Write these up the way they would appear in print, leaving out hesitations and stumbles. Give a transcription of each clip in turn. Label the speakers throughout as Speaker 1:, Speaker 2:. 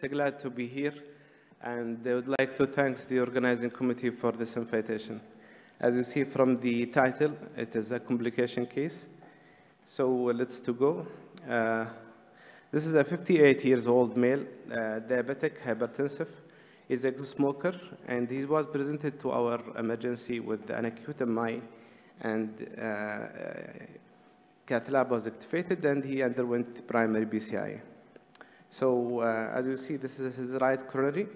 Speaker 1: It's glad to be here, and I would like to thank the organizing committee for this invitation. As you see from the title, it is a complication case. So let's go. This is a 58 years old male, diabetic, hypertensive. He's a smoker, and he was presented to our emergency with an acute MI, and cath lab was activated, and he underwent primary BCI. So as you see, this is his right coronary.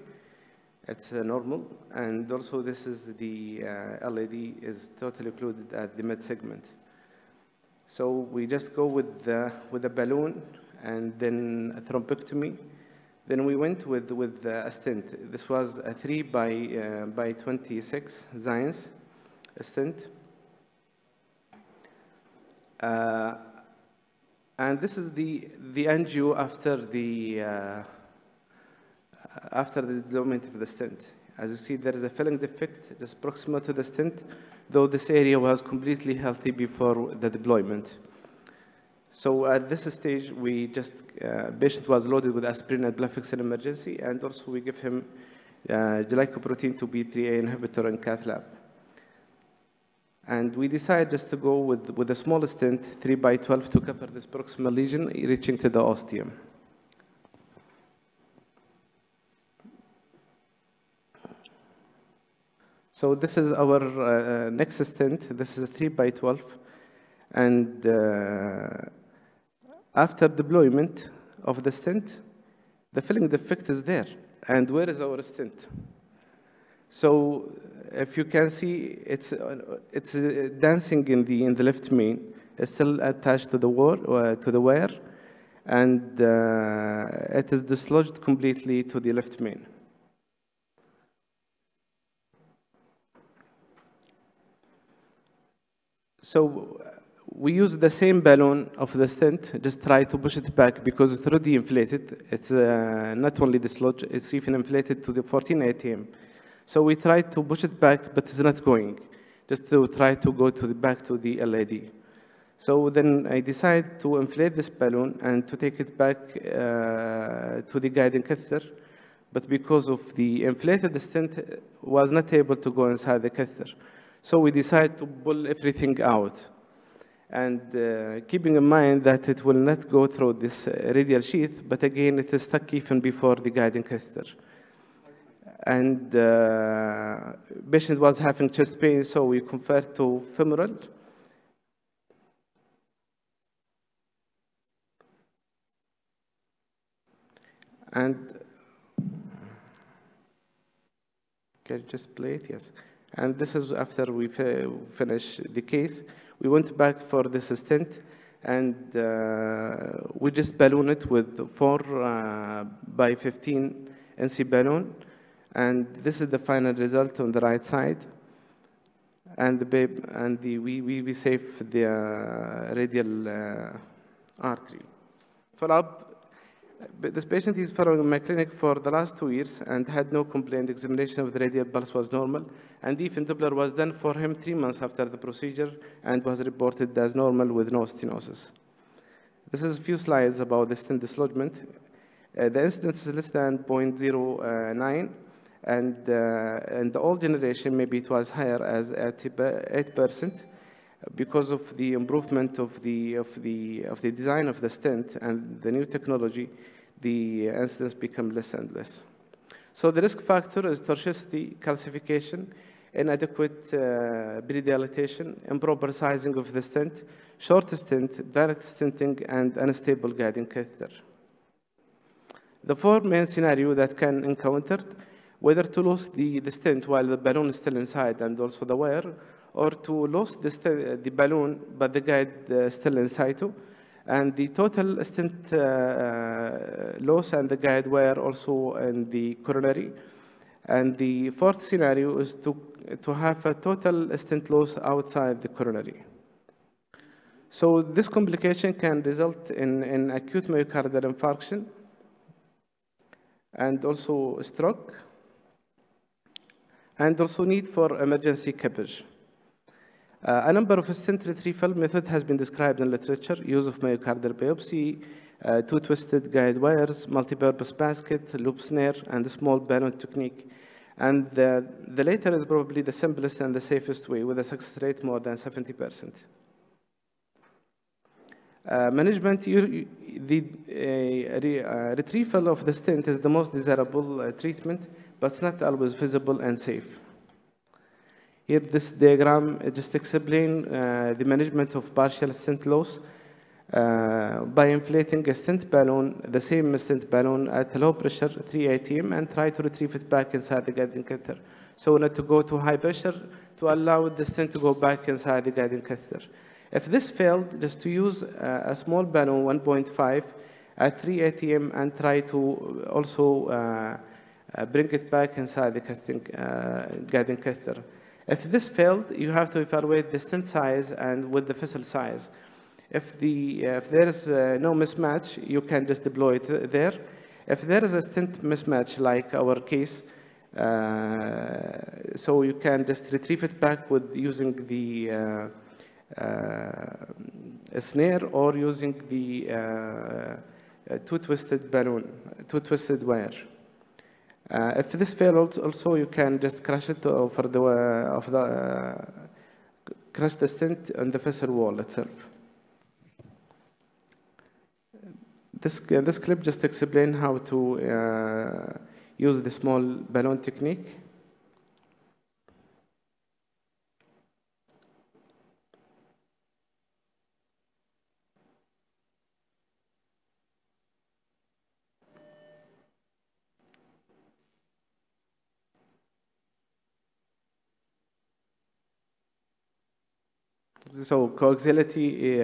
Speaker 1: It's normal, and also this is the LAD is totally occluded at the mid segment. So we just go with a balloon and then a thrombectomy. Then we went with a stent. This was a 3 by 26 Zions stent. And this is the angio after the deployment of the stent. As you see, there is a filling defect just proximal to the stent, though this area was completely healthy before the deployment. So at this stage, we just, patient was loaded with aspirin and Blafix in emergency, and also we give him glycoprotein 2B3A inhibitor in cath lab. And we decided just to go with a small stent, 3 by 12, to cover this proximal lesion reaching to the ostium. So this is our next stent. This is a 3 by 12. And after deployment of the stent, the filling defect is there. And where is our stent? So if you can see, it's dancing in the left main. It's still attached to the wire, and it is dislodged completely to the left main. So we use the same balloon of the stent, just try to push it back because it's already inflated. It's not only dislodged, it's even inflated to the 14 ATM. So we tried to push it back, but it's not going, just to try to go back to the LAD. So then I decided to inflate this balloon and to take it back to the guiding catheter, but because of the inflated stent, was not able to go inside the catheter. So we decided to pull everything out. And keeping in mind that it will not go through this radial sheath, but again, it is stuck even before the guiding catheter. And patient was having chest pain, so we convert to femoral. And can you just play it? Yes. And this is after we finish the case. We went back for this stent, and we just balloon it with 4 by 15 NC balloon. And this is the final result on the right side. And we save the radial artery. Follow-up. This patient is following my clinic for the last 2 years and had no complaint. Examination of the radial pulse was normal, and even Doppler was done for him 3 months after the procedure and was reported as normal with no stenosis. This is a few slides about the stent dislodgement. The incidence is less than 0.09, and in the old generation, maybe it was higher as at 8%. Because of the improvement of the design of the stent and the new technology, the incidence become less and less. So the risk factor is toxicity, calcification, inadequate pre-dilatation, improper sizing of the stent, short stent, direct stenting, and unstable guiding catheter. The 4 main scenarios that can encounter, whether to lose the stent while the balloon is still inside and also the wire, or to lose the balloon but the guide still in situ, and the total stent loss and the guide wire also in the coronary. And the 4th scenario is to have a total stent loss outside the coronary. So this complication can result in acute myocardial infarction and also stroke, and also need for emergency cabbage. A number of stent retrieval methods has been described in literature: use of myocardial biopsy, two twisted guide wires, multi-purpose basket, loop snare, and a small balloon technique. And the latter is probably the simplest and the safest way, with a success rate more than 70%. Management, the retrieval of the stent is the most desirable treatment, but it's not always visible and safe. Here, this diagram just explains the management of partial stent loss by inflating a stent balloon, the same stent balloon at low pressure, 3 atm, and try to retrieve it back inside the guiding catheter. So not to go to high pressure to allow the stent to go back inside the guiding catheter. If this failed, just to use a small balloon, 1.5, at 3 atm, and try to also bring it back inside the guiding catheter. If this failed, you have to evaluate the stent size and with the vessel size. If there is no mismatch, you can just deploy it there. If there is a stent mismatch, like our case, so you can just retrieve it back with using the a snare or using the two twisted wire. If this fails, also you can just crush it over crush the stent on the vessel wall itself. This clip just explains how to use the small balloon technique. So coaxiality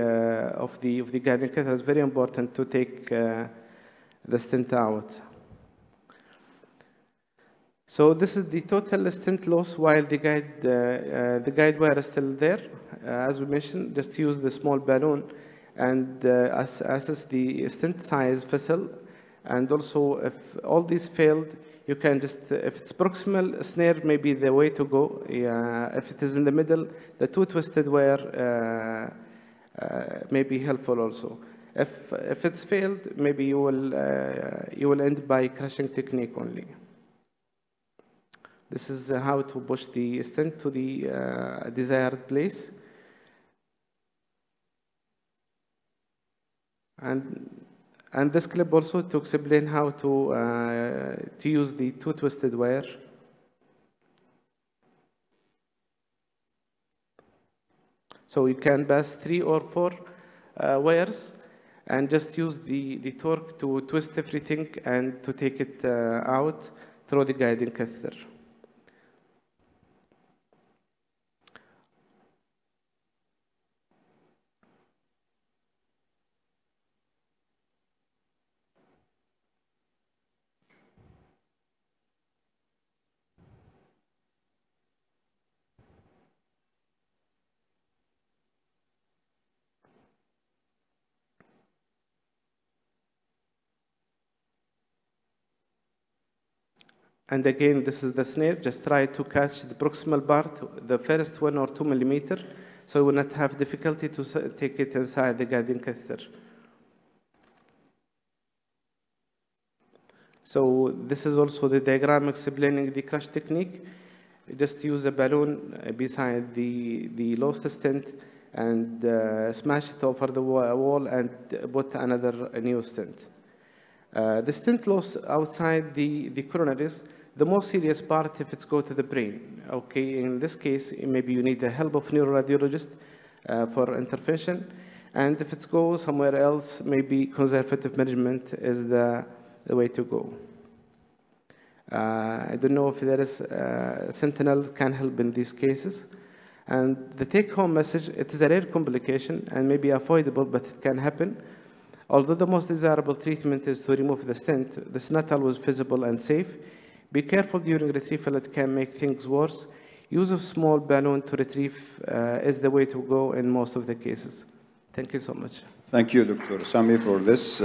Speaker 1: of the guiding catheter is very important to take the stent out. So this is the total stent loss while the guide wire is still there. As we mentioned, just use the small balloon and assess the stent size vessel. And also, if all these failed, you can just, if it's proximal, snare may be the way to go. If it is in the middle, the two twisted wire may be helpful also. If it's failed, maybe you will end by crushing technique only. This is how to push the stent to the desired place. And this clip also to explain how to use the two twisted wire. So you can pass 3 or 4 wires and just use the torque to twist everything and to take it out through the guiding catheter. And again, this is the snare. Just try to catch the proximal part, the first 1 or 2 millimeters, so you will not have difficulty to take it inside the guiding catheter. So this is also the diagram explaining the crush technique. Just use a balloon beside the lost stent and smash it over the wall and put another new stent. The stent loss outside the coronaries, the most serious part if it's go to the brain. Okay, in this case, maybe you need the help of neuroradiologist for intervention. And if it goes somewhere else, maybe conservative management is the way to go. I don't know if there is Sentinel can help in these cases. And the take-home message, it is a rare complication and maybe avoidable, but it can happen. Although the most desirable treatment is to remove the stent, this is not always feasible and safe. Be careful during retrieval, it can make things worse. Use of small balloon to retrieve is the way to go in most of the cases. Thank you so much.
Speaker 2: Thank you, Dr. Sami, for this.